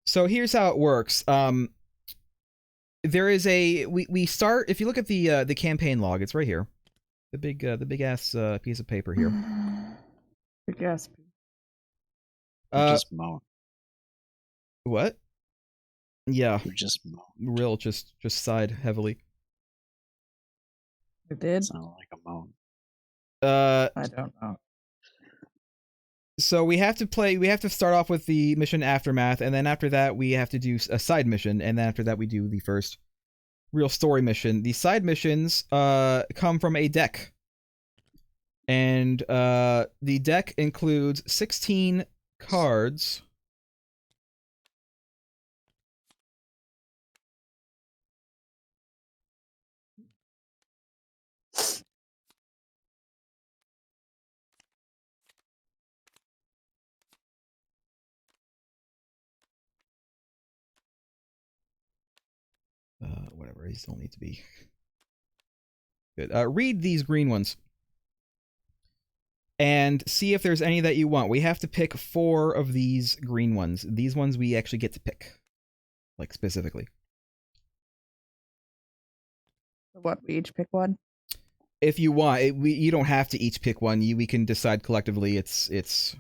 So here's how it works. There is we start if you look at the campaign log, it's right here. The big ass piece of paper here. Big ass. Just moan. What? Yeah. You just moan. Real just sighed heavily. It did? Sound like a moan. I don't know. So we have to start off with the mission Aftermath, and then after that we have to do a side mission, and then after that we do the first real story mission. The side missions come from a deck. And the deck includes 16 cards. Whatever, these don't need to be good. Read these green ones and see if there's any that you want. We have to pick 4 of these green ones. These ones we actually get to pick, like specifically. What, we each pick one? If you want, you don't have to each pick one. We can decide collectively. It's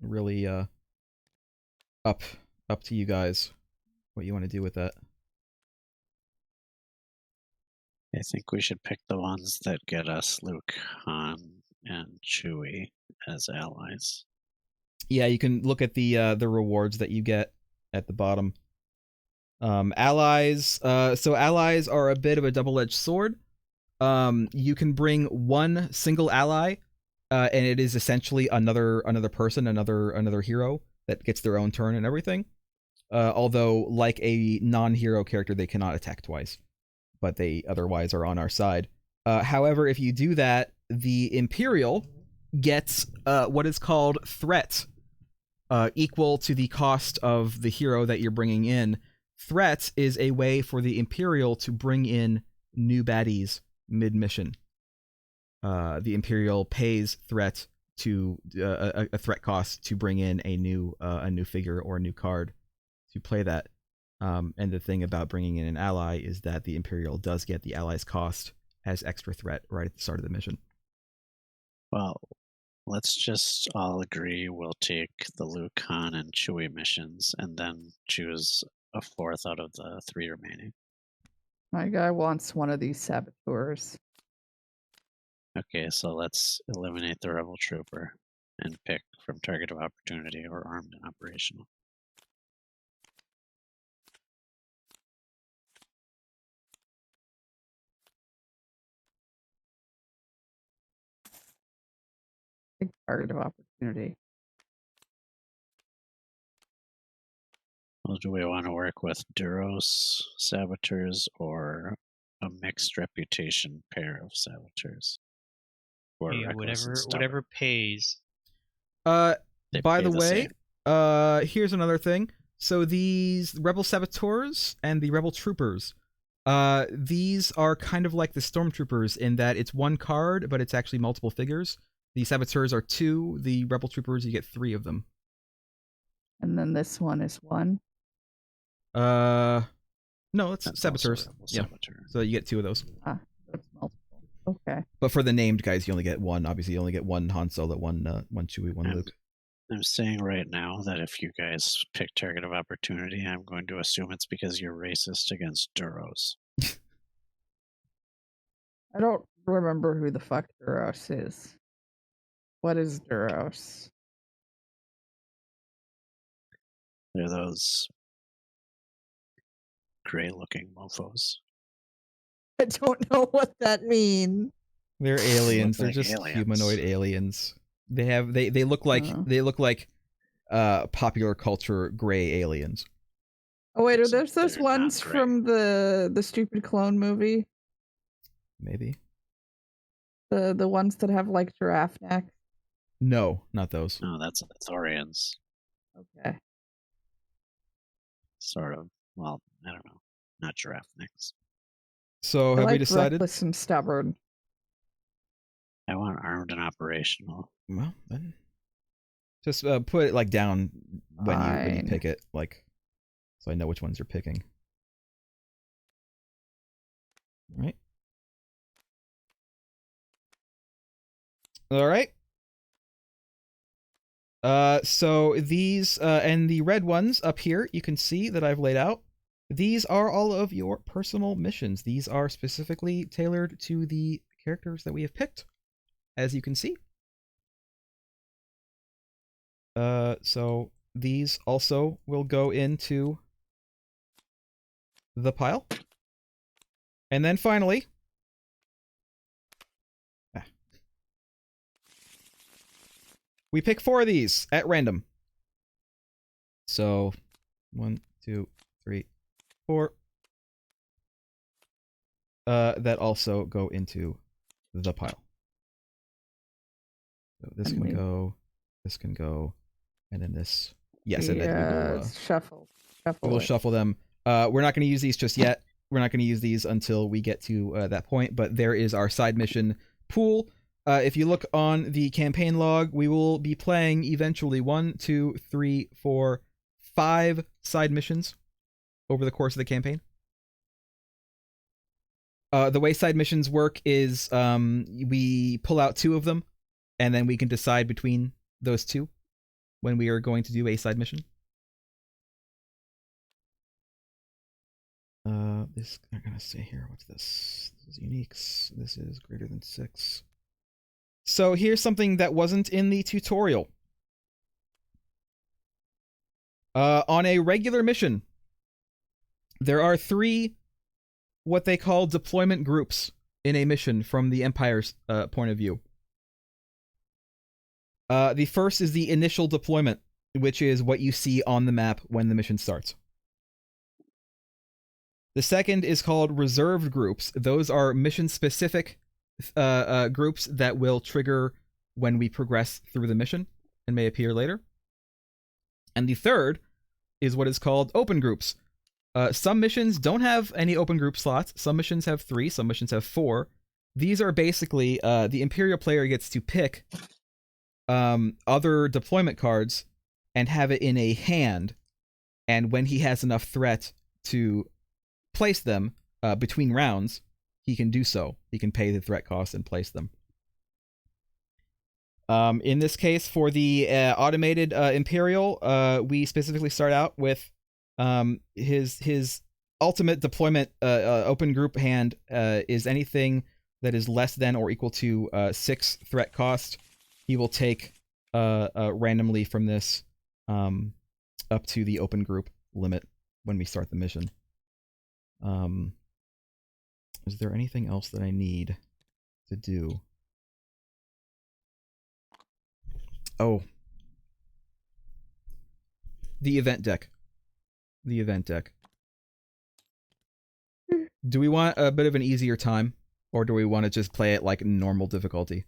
really up to you guys what you want to do with that. I think we should pick the ones that get us Luke, Han, and Chewie as allies. Yeah, you can look at the rewards that you get at the bottom. Allies. So allies are a bit of a double-edged sword. You can bring one single ally, and it is essentially another person, another hero that gets their own turn and everything. Although, like a non-hero character, they cannot attack twice, but they otherwise are on our side. However, if you do that, the Imperial gets what is called threat, equal to the cost of the hero that you're bringing in. Threat is a way for the Imperial to bring in new baddies mid-mission. The Imperial pays threat to a threat cost to bring in a new figure or a new card to play that. And the thing about bringing in an ally is that the Imperial does get the ally's cost as extra threat right at the start of the mission. Well, let's just all agree we'll take the Luke, Han, and Chewie missions and then choose a 4th out of the 3 remaining. My guy wants one of these saboteurs. Okay, so let's eliminate the Rebel Trooper and pick from Target of Opportunity or Armed and Operational. Big target of opportunity. Well, do we want to work with Duros saboteurs or a mixed reputation pair of saboteurs? Or Hey, whatever pays. By the way, same. here's another thing. So these Rebel Saboteurs and the Rebel Troopers, these are kind of like the Stormtroopers in that it's one card, but it's actually multiple figures. The Saboteurs are 2. The Rebel Troopers, you get 3 of them. And then this one is 1. No, it's Saboteurs. Yeah. Saboteur. So you get 2 of those. Ah, that's multiple. Okay. But for the named guys, you only get 1. Obviously, you only get 1 Han Solo, 1 Chewie, 1 Luke. I'm saying right now that if you guys pick Target of Opportunity, I'm going to assume it's because you're racist against Duros. I don't remember who the fuck Duros is. What is Duros? They're those gray-looking mofos. I don't know what that means. They're aliens. They're like just aliens. humanoid aliens. They look like popular culture gray aliens. Oh wait, are Except those they're ones not gray. from the stupid clone movie? Maybe. The ones that have like giraffe necks? No, not those. No, that's the Thorians. Okay. Sort of. Well, I don't know. Not giraffe necks. So I have we like decided? reckless and stubborn. I want armed and operational. Well, then just put it like down when you Fine. pick it, like, so I know which ones you're picking. All right. All right. So these and the red ones up here, you can see that I've laid out. These are all of your personal missions. These are specifically tailored to the characters that we have picked, as you can see. So these also will go into the pile. And then finally, we pick 4 of these at random. So 1, 2, 3, 4. That also go into the pile. So this can go, and then this. Yes, and then we will shuffle. We will shuffle them. We're not going to use these just yet. We're not going to use these until we get to that point. But there is our side mission pool. If you look on the campaign log, we will be playing eventually 1, 2, 3, 4, 5 side missions over the course of the campaign. The way side missions work is we pull out 2 of them, and then we can decide between those 2 when we are going to do a side mission. This, I'm gonna say here, what's this? This is uniques. This is greater than 6. So here's something that wasn't in the tutorial. On a regular mission, there are 3 what they call deployment groups in a mission from the Empire's point of view. The first is the initial deployment, which is what you see on the map when the mission starts. The second is called reserved groups. Those are mission-specific groups that will trigger when we progress through the mission and may appear later. And the third is what is called open groups. Some missions don't have any open group slots. Some missions have 3. Some missions have 4. These are basically the Imperial player gets to pick other deployment cards and have it in a hand. And when he has enough threat to place them between rounds, he can do so. He can pay the threat cost and place them. In this case, for the automated Imperial, we specifically start out with his ultimate deployment open group hand is anything that is less than or equal to 6 threat cost. He will take randomly from this up to the open group limit when we start the mission. Is there anything else that I need to do? Oh. The event deck. The event deck. Do we want a bit of an easier time? Or do we want to just play it like normal difficulty?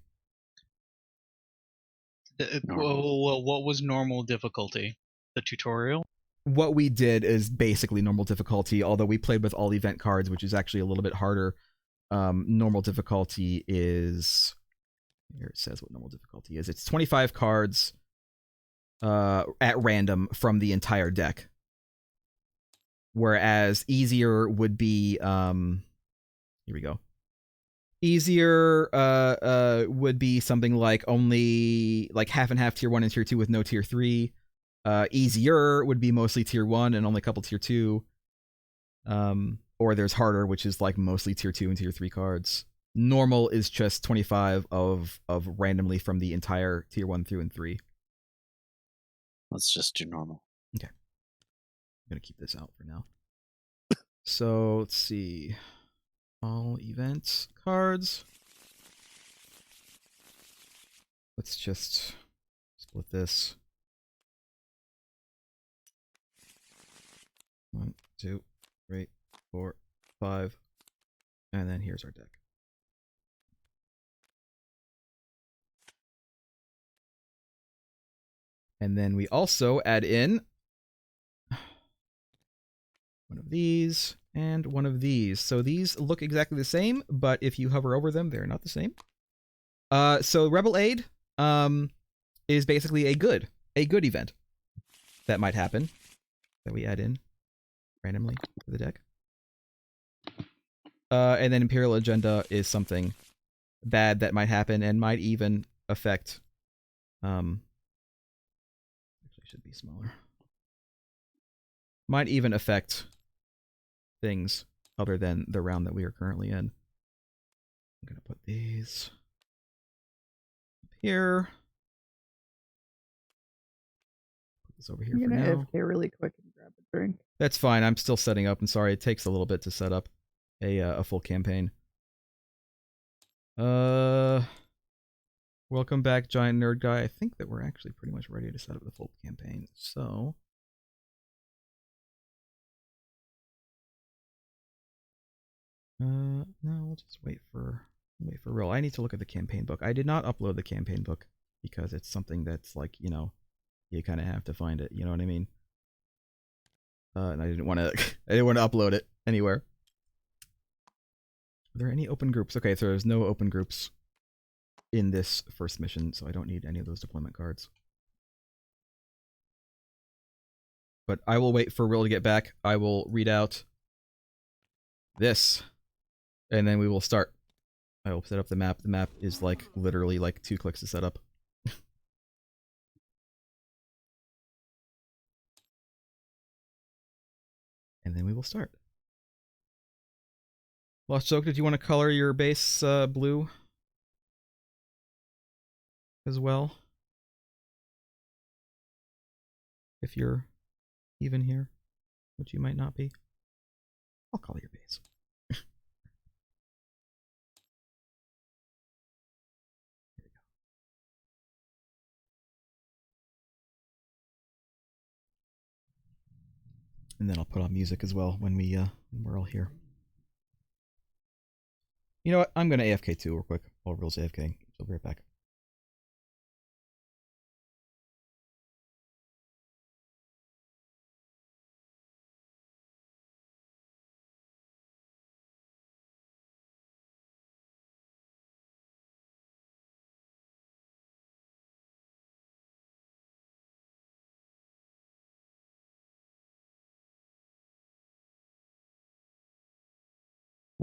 Well, what was normal difficulty? The tutorial? What we did is basically normal difficulty, although we played with all event cards, which is actually a little bit harder. Normal difficulty is... Here it says what normal difficulty is. It's 25 cards at random from the entire deck. Whereas easier would be... here we go. Easier would be something like only like half and half tier 1 and tier 2 with no tier 3. Easier would be mostly tier 1 and only a couple tier 2. Or there's harder, which is like mostly tier 2 and tier 3 cards. Normal is just 25 of randomly from the entire tier 1 through and 3. Let's just do normal. Okay. I'm going to keep this out for now. So, let's see. All events cards. Let's just split this. 1, 2, 3, 4, 5. And then here's our deck. And then we also add in one of these and one of these. So these look exactly the same, but if you hover over them, they're not the same. So Rebel Aid is basically a good event. that might happen that we add in randomly to the deck. And then Imperial Agenda is something bad that might happen and might even affect. Actually, should be smaller. Might even affect things other than the round that we are currently in. I'm gonna put these up here. Put this over here I'm for gonna now. AFK really quick and grab a drink. That's fine. I'm still setting up. I'm sorry. It takes a little bit to set up a full campaign. Welcome back, Giant Nerd Guy. I think that we're actually pretty much ready to set up the full campaign. So, no, we'll just wait for real. I need to look at the campaign book. I did not upload the campaign book because it's something that's like, you know, you kind of have to find it. You know what I mean? And I didn't want to. I didn't want to upload it anywhere. Are there any open groups? Okay, so there's no open groups in this first mission, so I don't need any of those deployment cards. But I will wait for Will to get back. I will read out this, and then we will start. I will set up the map. The map is like literally like 2 clicks to set up. And then we will start. Lost Joke, did you want to color your base blue as well? If you're even here, which you might not be. I'll color your base. There we go. And then I'll put on music as well when we're all here. You know what? I'm gonna AFK too real quick. While Real's AFK. So I'll be right back.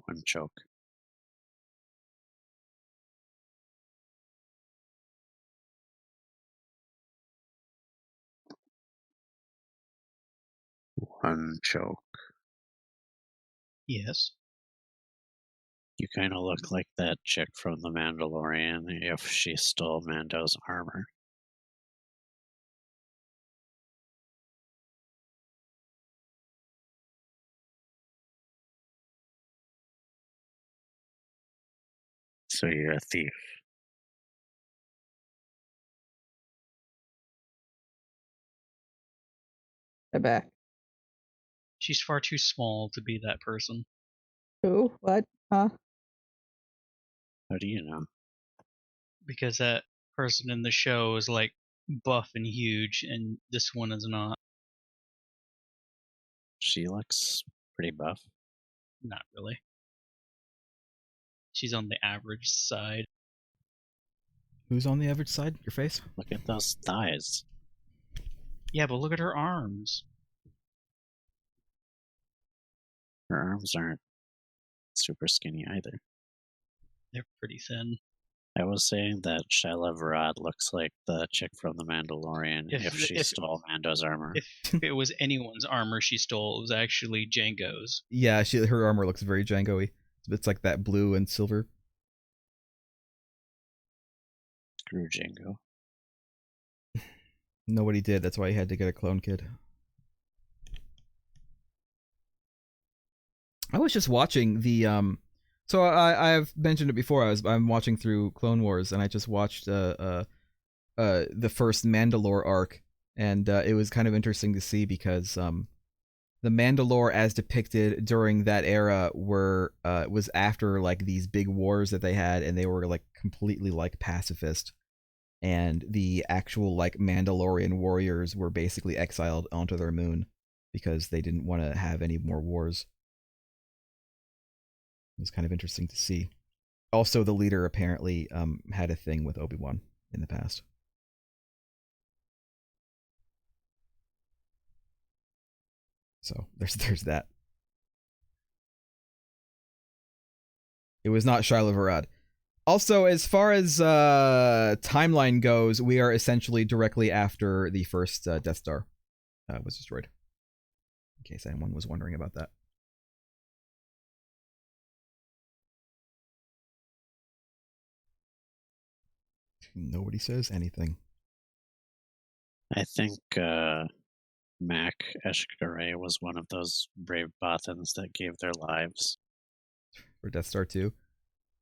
One choke. One choke. Yes. You kind of look like that chick from The Mandalorian if she stole Mando's armor. So you're a thief. I'm back. She's far too small to be that person. Who? What? Huh? How do you know? Because that person in the show is like buff and huge, and this one is not. She looks pretty buff. Not really. She's on the average side. Who's on the average side? Your face? Look at those thighs. Yeah, but look at her arms. Her arms aren't super skinny either. They're pretty thin. I was saying that Shyla Varad looks like the chick from The Mandalorian if she stole Mando's armor. If it was anyone's armor she stole, it was actually Django's. Yeah, her armor looks very Django-y. It's like that blue and silver. Screw Django. Nobody did. That's why he had to get a clone kid. I was just watching the so I've mentioned it before. I'm watching through Clone Wars, and I just watched the first Mandalore arc, and it was kind of interesting to see because the Mandalore as depicted during that era was after like these big wars that they had, and they were like completely like pacifist, and the actual like Mandalorian warriors were basically exiled onto their moon because they didn't want to have any more wars. It was kind of interesting to see. Also, the leader apparently had a thing with Obi-Wan in the past. So there's that. It was not Shiloh Varad. Also, as far as timeline goes, we are essentially directly after the first Death Star was destroyed. In case anyone was wondering about that. Nobody says anything. I think Mac Eshkare was one of those brave Bothans that gave their lives. For Death Star 2.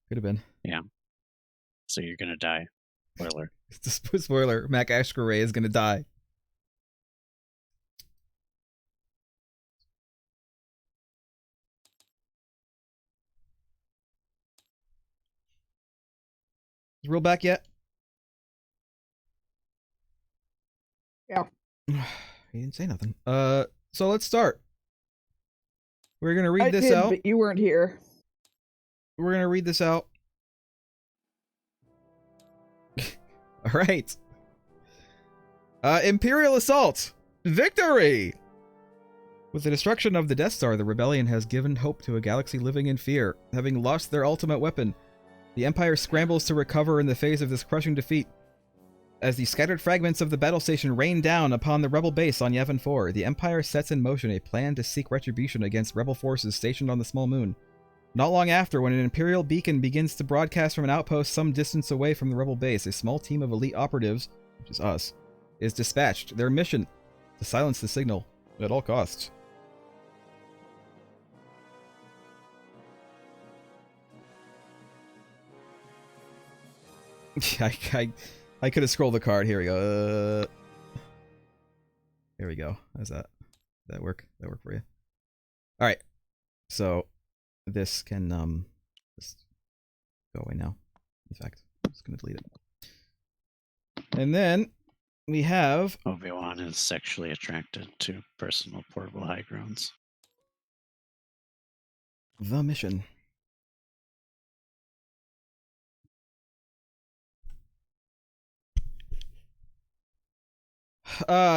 Could have been. Yeah. So you're gonna die. Spoiler. Spoiler, Mac Ashkare is gonna die. Is Real back yet? Yeah. He didn't say nothing. So let's start. We're gonna read I this did, out. but you weren't here. We're gonna read this out. All right. Imperial assault, victory! With the destruction of the Death Star, the rebellion has given hope to a galaxy living in fear. Having lost their ultimate weapon, the Empire scrambles to recover in the face of this crushing defeat. As the scattered fragments of the battle station rain down upon the rebel base on Yavin 4, the Empire sets in motion a plan to seek retribution against rebel forces stationed on the small moon. Not long after, when an Imperial beacon begins to broadcast from an outpost some distance away from the rebel base, a small team of elite operatives, which is us, is dispatched. Their mission, to silence the signal at all costs. I could have scrolled the card. Here we go. Here we go. How's that? Did that work? That work for you? All right. So this can just go away now. In fact, I'm just gonna delete it. And then we have Obi-Wan is sexually attracted to personal portable high grounds. the mission.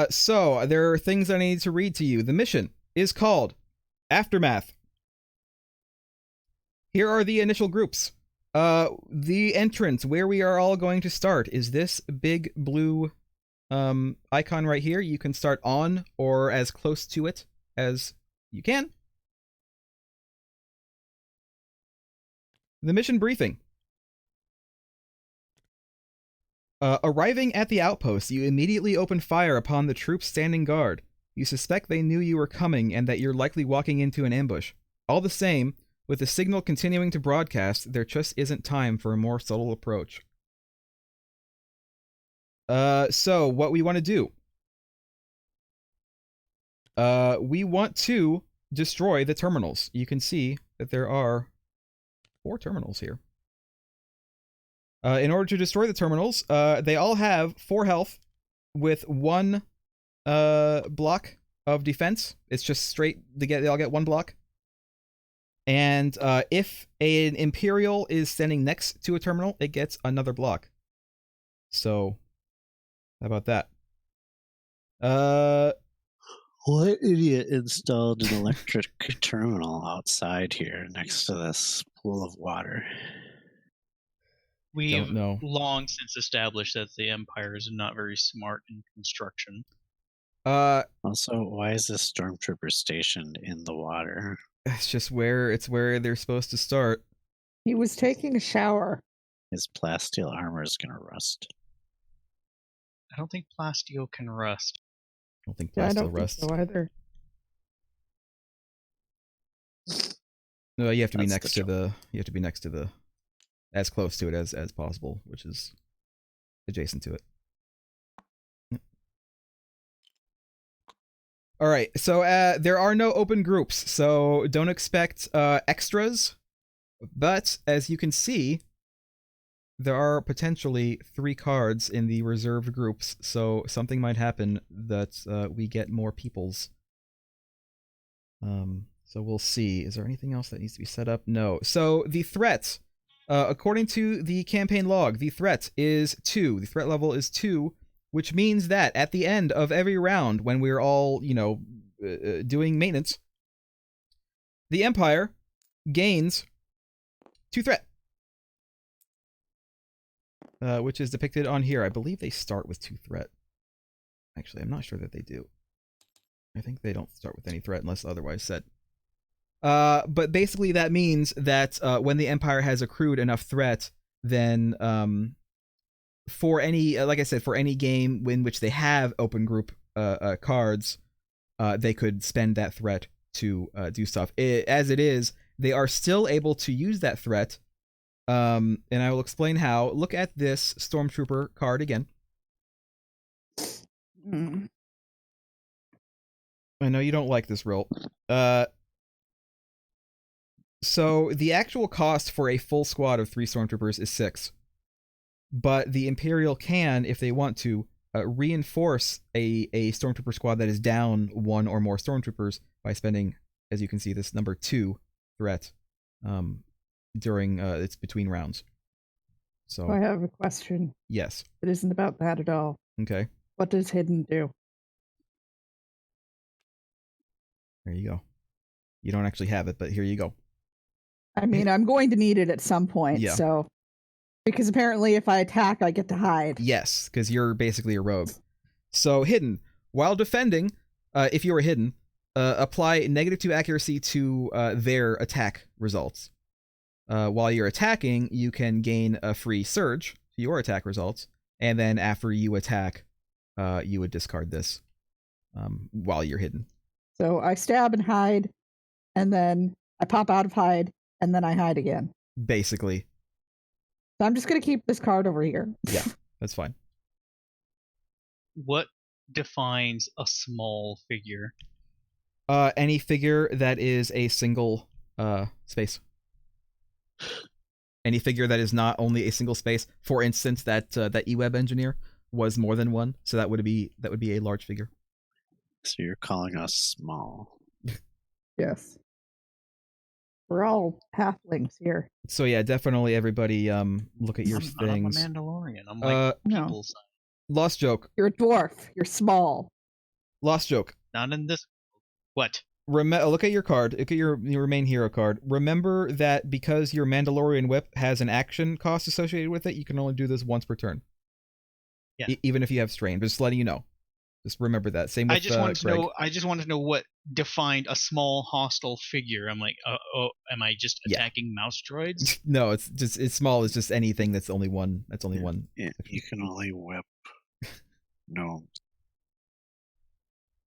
So there are things I need to read to you. The mission is called Aftermath. Here are the initial groups. The entrance where we are all going to start is this big blue icon right here. You can start on or as close to it as you can. The mission briefing. Arriving at the outpost, you immediately open fire upon the troops standing guard. You suspect they knew you were coming and that you're likely walking into an ambush. All the same, with the signal continuing to broadcast, there just isn't time for a more subtle approach. So what we want to do. We want to destroy the terminals. You can see that there are 4 terminals here. In order to destroy the terminals, they all have 4 health with 1 block of defense. It's just straight, they all get 1 block. And if an Imperial is standing next to a terminal, it gets another block. So, how about that? What idiot installed an electric terminal outside here next to this pool of water? We've Don't know. long since established that the Empire is not very smart in construction. Also, why is this stormtrooper stationed in the water? It's just where they're supposed to start. He was taking a shower. His plasteel armor is gonna rust. I don't think plasteel can rust. I don't think Yeah, I plasteel don't rusts. think so either. No, you have to be That's next the to the. You have to be next to the, as close to it as possible, which is adjacent to it. All right, so there are no open groups, so don't expect extras. But as you can see, there are potentially 3 cards in the reserved groups, so something might happen that we get more peoples. So we'll see. Is there anything else that needs to be set up? No. So the threat, according to the campaign log, the threat is 2. The threat level is 2, which means that at the end of every round, when we're all, doing maintenance, the Empire gains 2 threat, which is depicted on here. I believe they start with 2 threat. Actually, I'm not sure that they do. I think they don't start with any threat unless otherwise said. But basically that means that when the Empire has accrued enough threat, then for any, like I said, for any game in which they have open group cards, they could spend that threat to do stuff. As it is, they are still able to use that threat, and I will explain how. Look at this Stormtrooper card again. Mm. I know you don't like this roll. So the actual cost for a full squad of 3 Stormtroopers is 6. But the Imperial can, if they want to, reinforce a Stormtrooper squad that is down 1 or more Stormtroopers by spending, as you can see, this number 2 threat during it's between rounds. So I have a question. yes. It isn't about that at all. Okay. What does hidden do? There you go. You don't actually have it, but here you go. I mean, I'm going to need it at some point, Yeah. so... Because apparently if I attack, I get to hide. Yes, because you're basically a rogue. So hidden. While defending, if you are hidden, apply -2 accuracy to their attack results. While you're attacking, you can gain a free surge to your attack results, and then after you attack, you would discard this while you're hidden. So I stab and hide, and then I pop out of hide, and then I hide again. Basically. So I'm just going to keep this card over here. Yeah, that's fine. What defines a small figure? Any figure that is a single space. Any figure that is not only a single space. For instance, that eWeb engineer was more than 1, so that would be a large figure. So you're calling us small. Yes. We're all halflings here. So yeah, definitely everybody look at your things. I'm a Mandalorian. I'm like No. people size. Lost joke. You're a dwarf. You're small. Lost joke. Not in this. What? Look at your card. Look at your main hero card. Remember that because your Mandalorian whip has an action cost associated with it, you can only do this once per turn. Yeah. Even if you have strain. Just letting you know. Just remember that. Same with I just wanted Greg. to know. I just wanted to know what defined a small hostile figure. I'm like, am I just attacking mouse droids? No, it's small. It's just anything that's only one. That's only one. Yeah, you can only whip gnomes.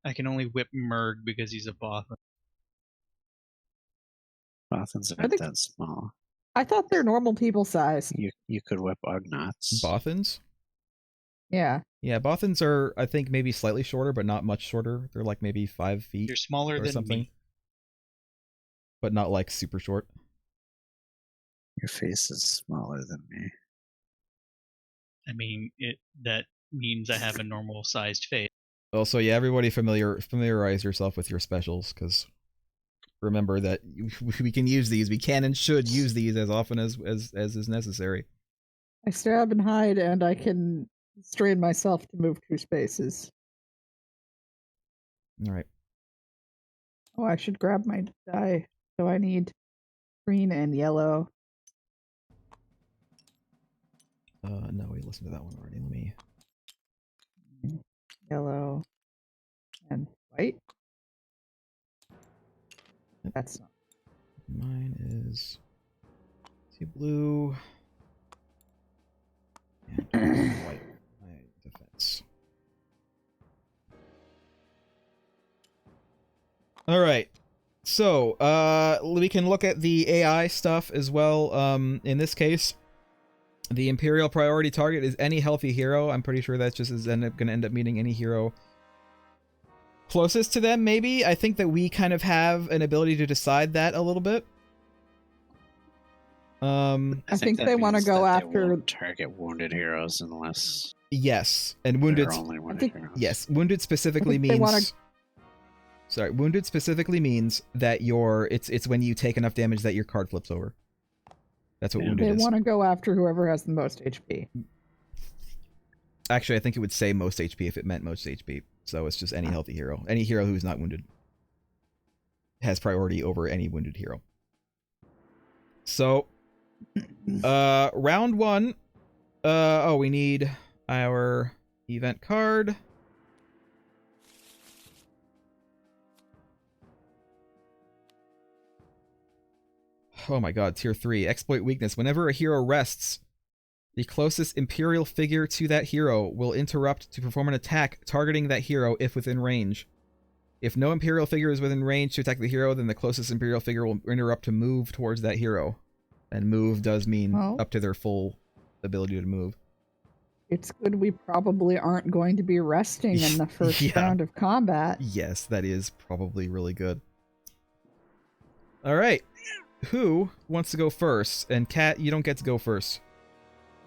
I can only whip Merg because he's a Bothan. Bothans I aren't think- that small. I thought they're normal people size. You could whip Ugnaughts. Bothans? Yeah. Yeah, Bothans are, I think, maybe slightly shorter, but not much shorter. They're like maybe 5 feet. You're smaller or than something, me. but not like super short. Your face is smaller than me. I mean, that means I have a normal sized face. Also, yeah, everybody familiarize yourself with your specials, because remember that we can use these. We can and should use these as often as is necessary. I stab and hide, and I can strain myself to move 2 spaces. All right. Oh, I should grab my die. So I need green and yellow. No, we listened to that one already. Let me. Yellow and white. Yep. That's not. Mine is see blue and white. My defense. All right. So, we can look at the AI stuff as well. In this case, the Imperial priority target is any healthy hero. I'm pretty sure that just is going to end up meaning any hero closest to them, maybe. I think that we kind of have an ability to decide that a little bit. I think that they want to means go that they after. won't target wounded heroes unless Yes, and wounded. they're only wounded think- heroes. Yes, wounded specifically think they means. wanna- Sorry, wounded specifically means that it's when you take enough damage that your card flips over. That's what Yeah. wounded They is. want to go after whoever has the most HP. Actually, I think it would say most HP if it meant most HP. So it's just any healthy hero, any hero who's not wounded. has priority over any wounded hero. So, round 1. Oh, we need our event card. Oh my god, tier 3. Exploit weakness. Whenever a hero rests, the closest Imperial figure to that hero will interrupt to perform an attack targeting that hero if within range. If no Imperial figure is within range to attack the hero, then the closest Imperial figure will interrupt to move towards that hero. And move does mean up to their full ability to move. It's good we probably aren't going to be resting in the first round of combat. Yes, that is probably really good. Alright. Who wants to go first? And Kat, you don't get to go first.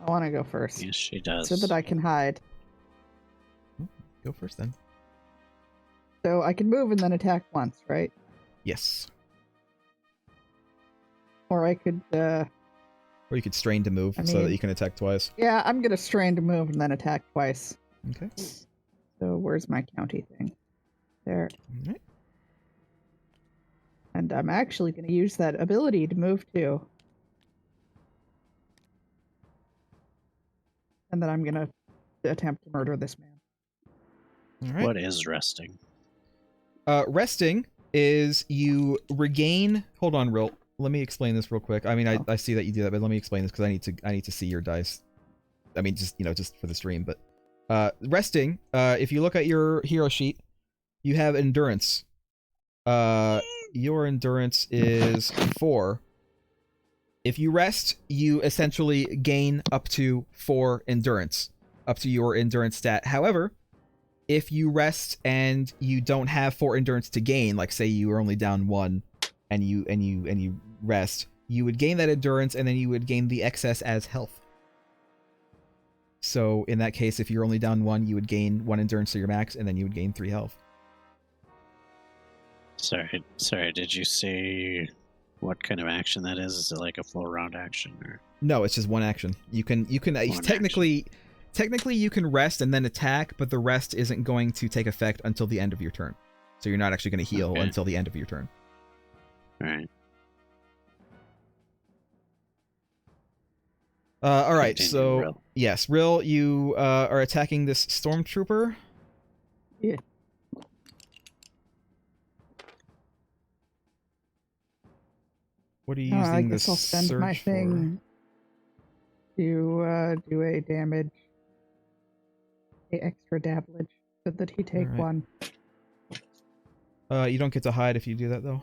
I want to go first. Yes, she does. So that I can hide. Go first then. So I can move and then attack once, right? Yes. Or I could, Or you could strain to move so that you can attack twice. Yeah, I'm gonna strain to move and then attack twice. Okay. So where's my county thing? There. Alright. And I'm actually gonna use that ability to move too. And then I'm gonna attempt to murder this man. Alright. What is resting? Resting is you regain... Hold on, real. Let me explain this real quick. I mean, I see that you do that, but let me explain this because I need to see your dice. I mean, just just for the stream. But resting, if you look at your hero sheet, you have endurance. Your endurance is 4. If you rest, you essentially gain up to 4 endurance, up to your endurance stat. However, if you rest and you don't have 4 endurance to gain, like say you are only down 1, and you rest, you would gain that endurance, and then you would gain the excess as health. So in that case, if you're only down 1, you would gain 1 endurance to your max, and then you would gain 3 health. Sorry, did you say what kind of action that is? Is it like a full round action or? No, it's just 1 action. You can technically you can rest and then attack, but the rest isn't going to take effect until the end of your turn. So you're not actually going to heal until the end of your turn. Right. All right. Continue, So Rill. yes, Rill, you are attacking this stormtrooper. Yeah. What are you using I this guess I'll spend my surge thing to do a damage, a extra damage, so that he take Alright. 1. You don't get to hide if you do that though.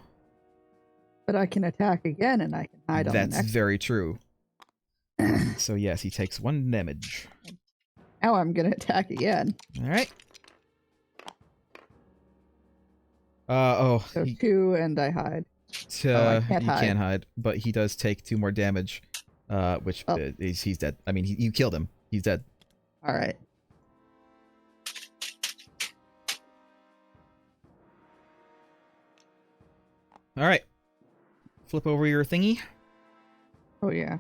But I can attack again, and I can hide on the That's next. very true. So yes, he takes 1 damage. Now I'm gonna attack again. All right. So 2, and I hide. I can't you hide. can't hide, but he does take 2 more damage, which he's dead. I mean, you killed him. He's dead. All right. All right. Flip over your thingy. Oh yeah.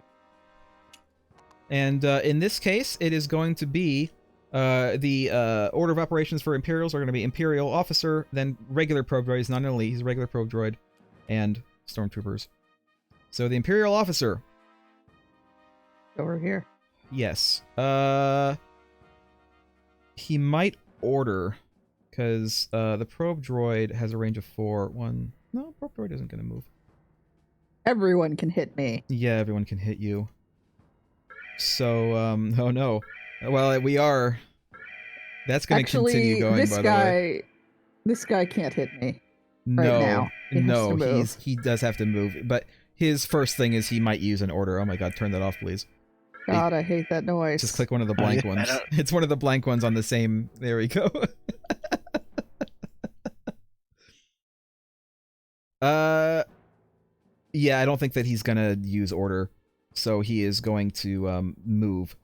And in this case, it is going to be the order of operations for Imperials are going to be Imperial Officer, then regular probe droids, not an elite, he's a regular probe droid, and Stormtroopers. So the Imperial Officer. Over here. Yes. He might order, because the probe droid has a range of 4. No, probe droid isn't going to move. Everyone can hit me. Yeah, everyone can hit you. So, oh no. Well, we are... That's going to continue going, by the way. This guy can't hit me. No, right now. He has no, to move. he does have to move. But his first thing is he might use an order. Oh my god, turn that off, please. God, I hate that noise. Just click one of the blank ones. It's one of the blank ones on the same... There we go. Yeah, I don't think that he's gonna use order. So he is going to move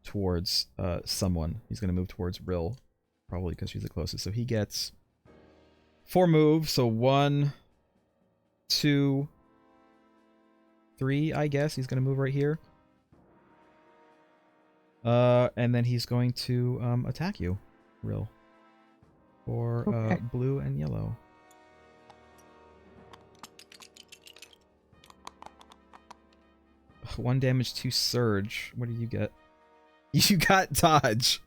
towards someone. He's gonna move towards Rill. Probably because she's the closest. So he gets 4 moves. So 1, 2, 3, I guess. He's gonna move right here. And then he's going to attack you, Rill. For Okay. blue and yellow. 1 damage, 2 surge. What do you get? You got dodge.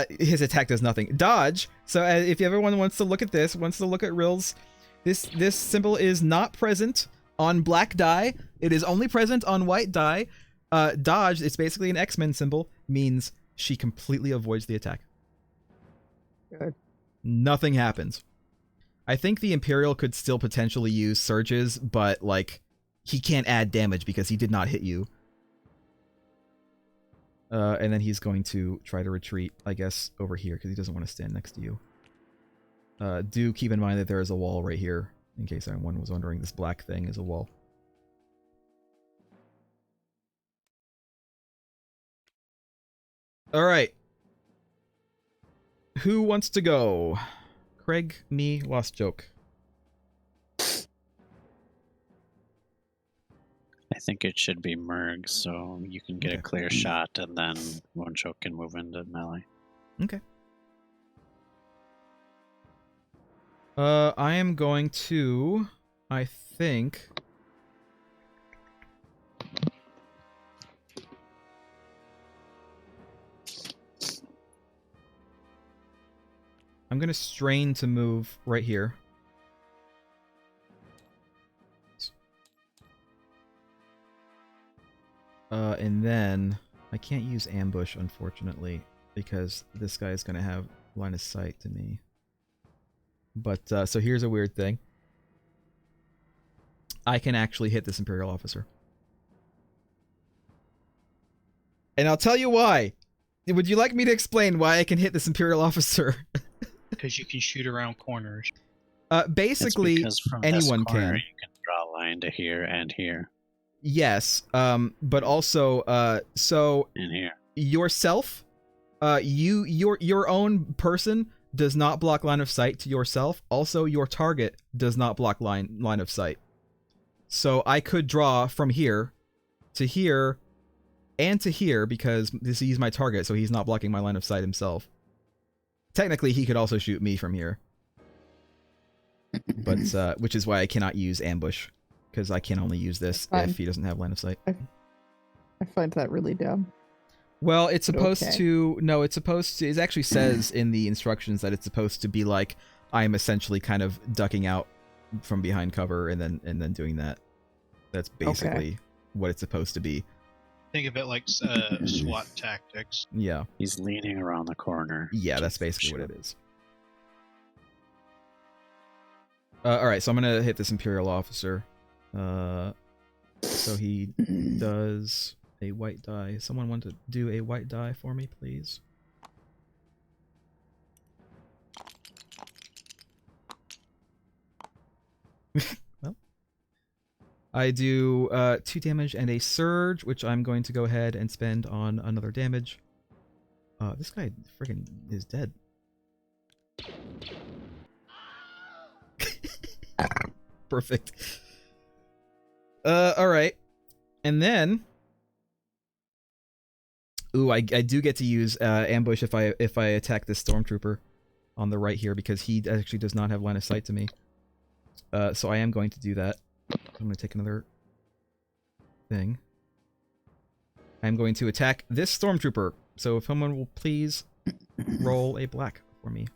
His attack does nothing. Dodge. So if everyone wants to look at this, wants to look at Rill's, this symbol is not present on black die. It is only present on white die. Dodge, it's basically an X-Men symbol, means she completely avoids the attack. Good. Nothing happens. I think the Imperial could still potentially use surges, but like he can't add damage because he did not hit you. And then he's going to try to retreat, I guess, over here because he doesn't want to stand next to you. Do keep in mind that there is a wall right here, in case anyone was wondering. This black thing is a wall. All right. Who wants to go? Craig, me, Lost Joke. I think it should be Merg, so you can get a clear shot, and then one choke can move into melee. Okay. I am going to, I think... I'm going to strain to move right here. And then I can't use ambush, unfortunately, because this guy is going to have line of sight to me. But, so here's a weird thing. I can actually hit this Imperial officer. And I'll tell you why. Would you like me to explain why I can hit this Imperial officer? Because you can shoot around corners. Basically, anyone can. You can draw a line to here and here. Yes, but also, so and here. Yourself, your own person does not block line of sight to yourself. Also, your target does not block line of sight. So I could draw from here to here and to here because he's my target, so he's not blocking my line of sight himself. Technically, he could also shoot me from here, but which is why I cannot use ambush. Because I can only use this if he doesn't have line of sight. I find that really dumb. Well, it's supposed okay. to... No, it's supposed to... It actually says in the instructions that it's supposed to be like, I'm essentially kind of ducking out from behind cover and then doing that. That's basically what it's supposed to be. Think of it like SWAT tactics. Yeah. He's leaning around the corner. Yeah, that's basically what it is. Alright, so I'm going to hit this Imperial officer. So he does a white die. Someone want to do a white die for me, please? Well, I do 2 damage and a surge, which I'm going to go ahead and spend on another damage. This guy friggin' is dead. Perfect. Alright. And then... Ooh, I do get to use ambush if I attack this Stormtrooper on the right here, because he actually does not have line of sight to me. So I am going to do that. I'm going to take another thing. I'm going to attack this Stormtrooper. So if someone will please roll a black for me.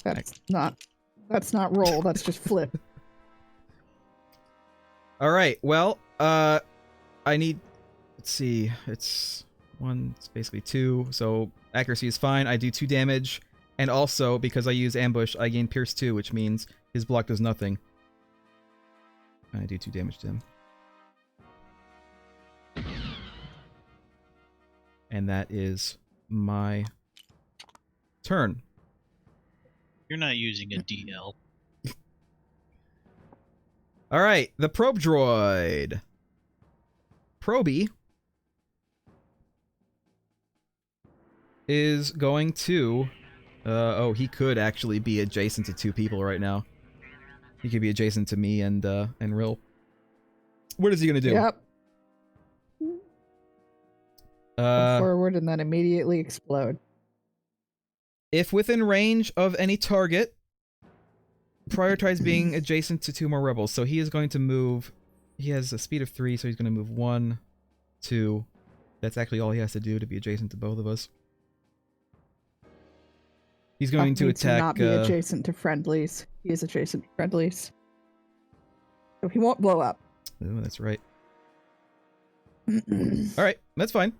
That's not roll, that's just flip. Alright, well, I need... Let's see, it's 1, it's basically 2, so accuracy is fine. I do 2 damage, and also, because I use ambush, I gain Pierce 2, which means his block does nothing. And I do 2 damage to him. And that is my turn. You're not using a DL. Alright, the probe droid. Proby is going to... oh, he could actually be adjacent to 2 people right now. He could be adjacent to me and Rill. What is he gonna do? Yep. Go forward and then immediately explode. If within range of any target, prioritize being adjacent to 2 more rebels. So he is going to move. He has a speed of 3, so he's going to move 1, 2. That's actually all he has to do to be adjacent to both of us. He's going to needs attack. To not be adjacent to friendlies. He is adjacent to friendlies, so he won't blow up. Oh, that's right. All right, that's fine.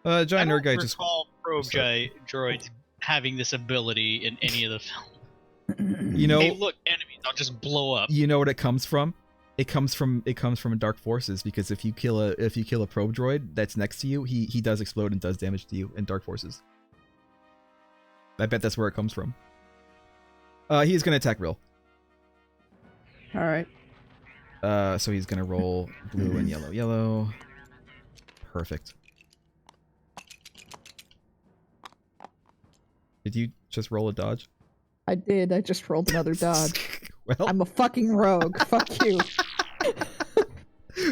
Giant I nerd guy don't just. recall probe droids having this ability in any of the films. You know, Hey, look, enemies! I'll just blow up. you know what it comes from? It comes from Dark Forces, because if you kill a probe droid that's next to you, he does explode and does damage to you in Dark Forces. I bet that's where it comes from. He's gonna attack Rill. All right. So he's gonna roll blue and yellow. Perfect. Did you just roll a dodge? I did. I just rolled another dodge. Well, I'm a fucking rogue. Fuck you.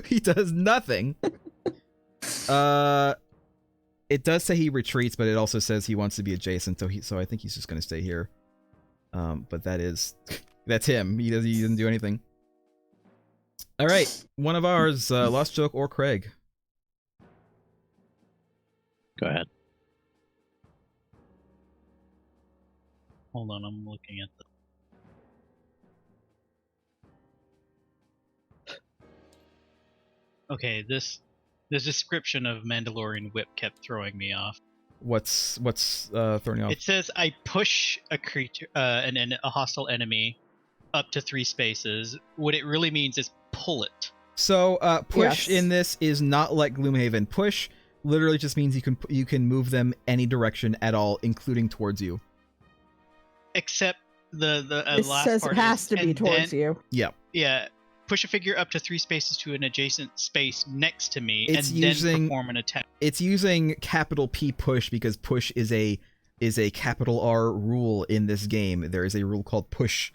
he does nothing. It does say he retreats, but it also says he wants to be adjacent, so I think he's just gonna stay here. But that's him. He doesn't do anything. All right, one of ours, Lost Joke or Craig. Go ahead. Hold on, I'm looking at the. Okay, the description of Mandalorian whip kept throwing me off. What's throwing you off? It says I push a creature, a hostile enemy, up to 3 spaces. What it really means is pull it. So push Yes. in this is not like Gloomhaven. Push literally just means you can move them any direction at all, including towards you. Except the It last says part it has is, to be and towards then- you. Yeah, push a figure up to 3 spaces to an adjacent space next to me, It's and using- then perform an attack. It's using capital P push because push is a capital R rule in this game. There is a rule called push.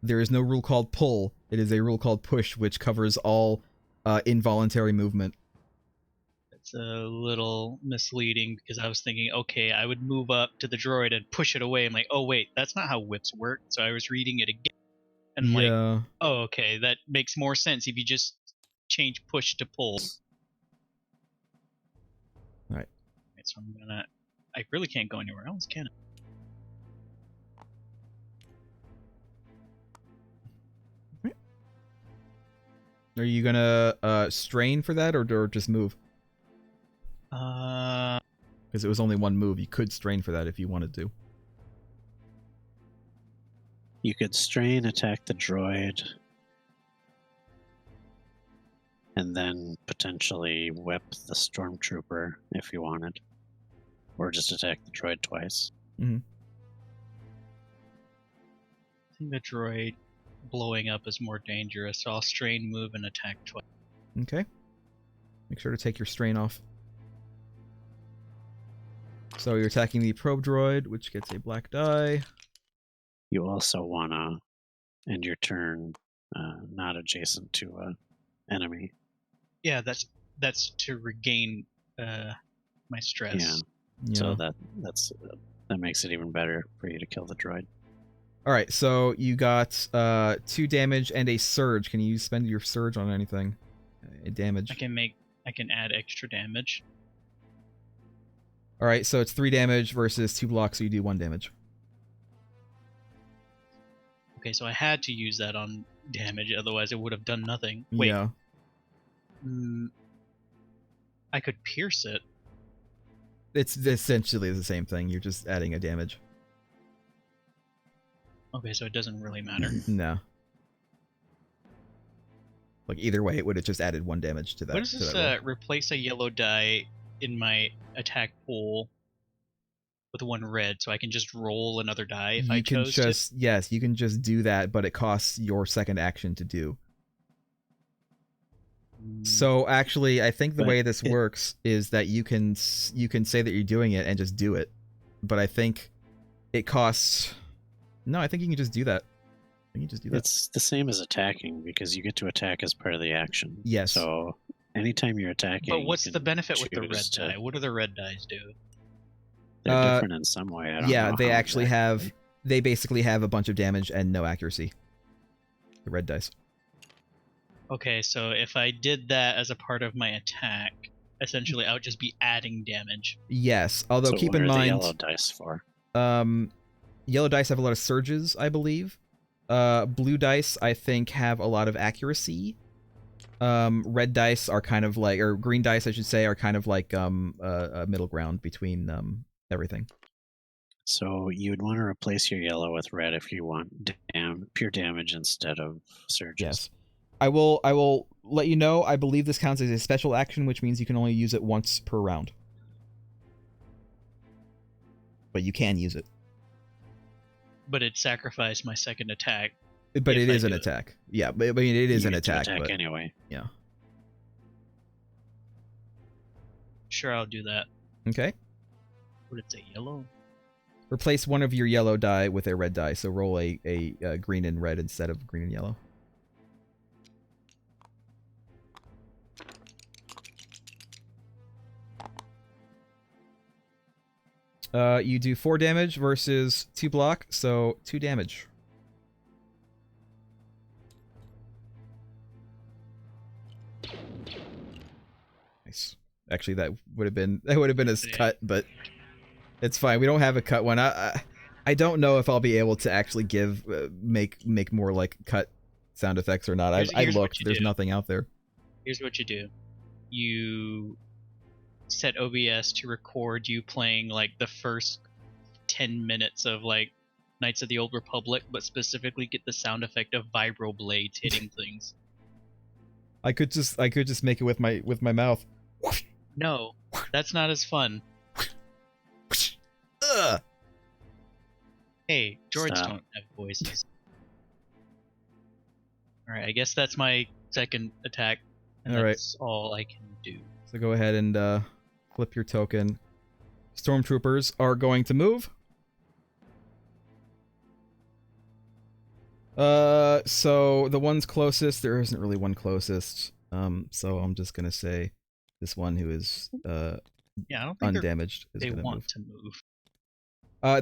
There is no rule called pull. It is a rule called push, which covers all involuntary movement. It's a little misleading because I was thinking, okay, I would move up to the droid and push it away. I'm like, oh wait, that's not how whips work. So I was reading it again, and I'm like, Yeah. oh, okay, that makes more sense if you just change push to pull. Alright. So I really can't go anywhere else, can I? Are you gonna strain for that or just move? Because it was only one move. You could strain for that if you wanted to. You could strain, attack the droid, and then potentially whip the stormtrooper if you wanted. Or just attack the droid twice. I think the droid blowing up is more dangerous, so I'll strain, move, and attack twice. Okay. Make sure to take your strain off. So you're attacking the probe droid, which gets a black die. You also want to end your turn not adjacent to an enemy. Yeah, that's to regain my stress. Yeah. Yeah. So that makes it even better for you to kill the droid. All right, so you got 2 damage and a surge. Can you spend your surge on anything? Damage. I can add extra damage. All right, so it's 3 damage versus 2 blocks, so you do 1 damage. Okay, so I had to use that on damage, otherwise it would have done nothing. Wait, Yeah. I could pierce it. It's essentially the same thing. You're just adding a damage. Okay, so it doesn't really matter. No. Like either way, it would have just added 1 damage to that. What does to this that roll. replace a yellow die in my attack pool with 1 red, so I can just roll another die if I chose to? Yes, you can just do that, but it costs your second action to do. So actually, I think the But way this works is that you can say that you're doing it and just do it, but I think it costs. No, I think you can just do that. I think you just do that. It's the same as attacking because you get to attack as part of the action. Yes. So anytime you're attacking. But what's you the can benefit with the red choose to- die? What do the red dies do? They're different in some way. I don't Yeah, know they how actually exactly. They basically have a bunch of damage and no accuracy. The red dice. Okay, so if I did that as a part of my attack, essentially I would just be adding damage. Yes, although So keep what in are the mind, yellow dice for? yellow dice have a lot of surges, I believe. Blue dice, I think, have a lot of accuracy. Red dice are kind of like, or green dice, I should say, are kind of like a middle ground between everything. So you'd want to replace your yellow with red if you want pure damage instead of surges. Yes. I will let you know, I believe this counts as a special action, which means you can only use it once per round. But you can use it. But it sacrificed my second attack. But If it I is an do it. attack. Yeah, but I mean, it is You an get to attack, but anyway. yeah. Sure, I'll do that. Okay. Would it say yellow? Replace one of your yellow die with a red die, so roll a green and red instead of green and yellow. You do 4 damage versus 2 block, so 2 damage. Nice. Actually, that would have been a cut, but it's fine. We don't have a cut one. I don't know if I'll be able to actually make more like cut sound effects or not. I Here's what looked. you There's do. nothing out there. Here's what you do. You set OBS to record you playing like the first 10 minutes of like Knights of the Old Republic, but specifically get the sound effect of vibro blades hitting things. I could just make it with my mouth. No, that's not as fun. Ugh. Hey, droids Stop. don't have voices. Alright, I guess that's my second attack, and All right. that's all I can do. So go ahead and flip your token. Stormtroopers are going to move. So the one's closest, there isn't really one closest. So I'm just gonna say this one who is Yeah, I don't think undamaged is they gonna want move. to move.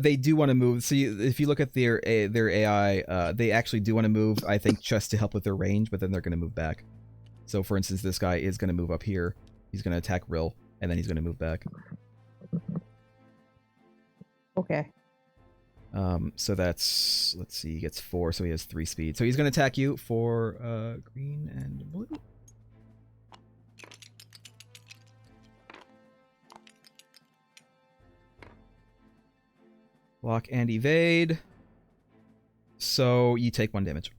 They do want to move. So if you look at their AI, they actually do want to move. I think just to help with their range, but then they're gonna move back. So for instance, this guy is gonna move up here. He's gonna attack Rill, and then he's gonna move back. Okay. So that's, let's see, he gets 4, so he has 3 speed. So he's gonna attack you for green and blue. Block and evade. So you take 1 damage.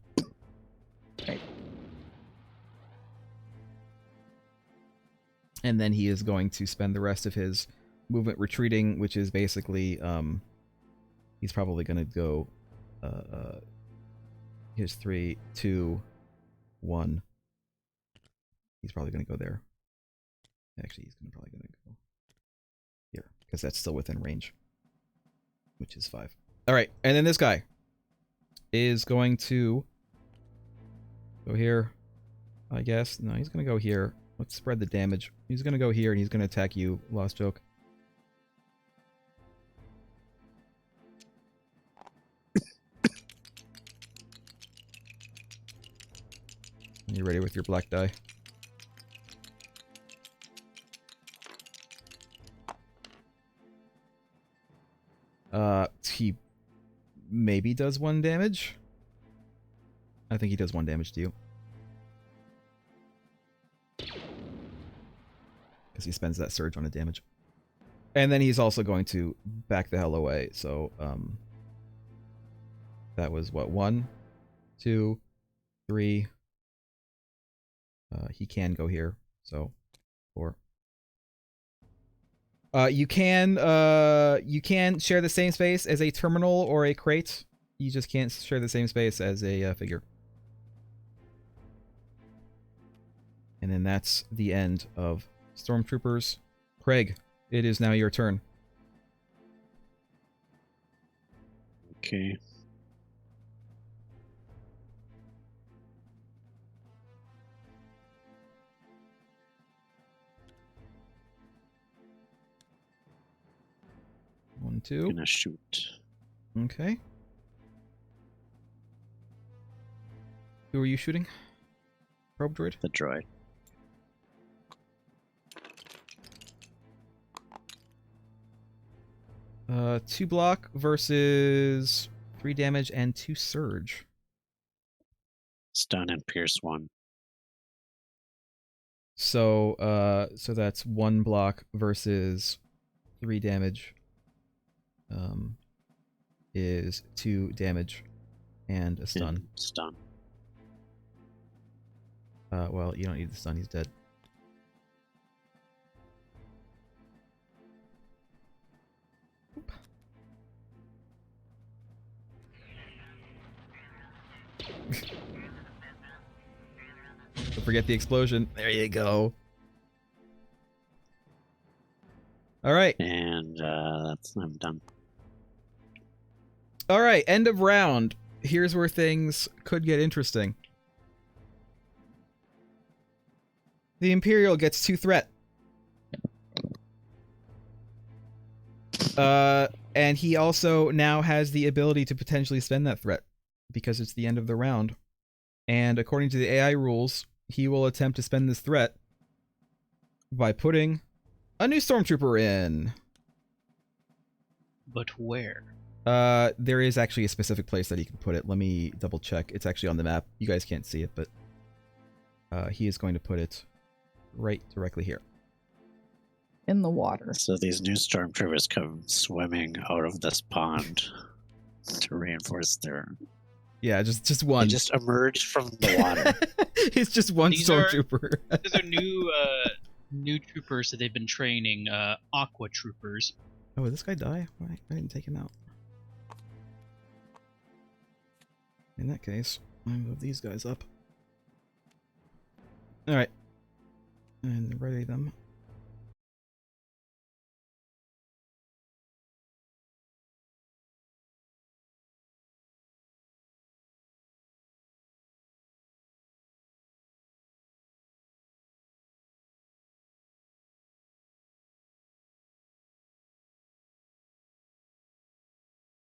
Right. And then he is going to spend the rest of his movement retreating, which is basically he's probably going to go here's 3, 2, 1. He's probably going to go there. Actually, he's probably going to go here because that's still within range, which is 5. All right, and then this guy is going to go here, I guess. No, he's going to go here. Let's spread the damage. He's going to go here, and he's going to attack you, Lost Joke. You ready with your black die? He maybe does 1 damage. I think he does 1 damage to you. Because he spends that surge on a damage. And then he's also going to back the hell away. So, that was what, 1, 2, 3. He can go here. So, 4. You can share the same space as a terminal or a crate. You just can't share the same space as a figure. And then that's the end of Stormtroopers. Craig, it is now your turn. Okay. One, two. Gonna shoot. Okay. Who are you shooting? Probe droid? The droid. 2 block versus 3 damage and 2 surge. Stun and pierce 1. So that's 1 block versus 3 damage. Is 2 damage and a stun. And stun. Well, you don't need the stun, he's dead. Oop. Don't forget the explosion. There you go. Alright. And I'm done. Alright, end of round. Here's where things could get interesting. The Imperial gets 2 threat. And he also now has the ability to potentially spend that threat because it's the end of the round. And according to the AI rules, he will attempt to spend this threat by putting a new stormtrooper in. But where? There is actually a specific place that he can put it. Let me double check. It's actually on the map. You guys can't see it, but he is going to put it right directly here. In the water. So these new stormtroopers come swimming out of this pond to reinforce their... Yeah, just They one. just emerged from the water. It's just one These are- stormtrooper. These are new troopers that they've been training, aqua troopers. Oh, did this guy die? Why? I didn't take him out. In that case, I move these guys up. Alright. And ready them.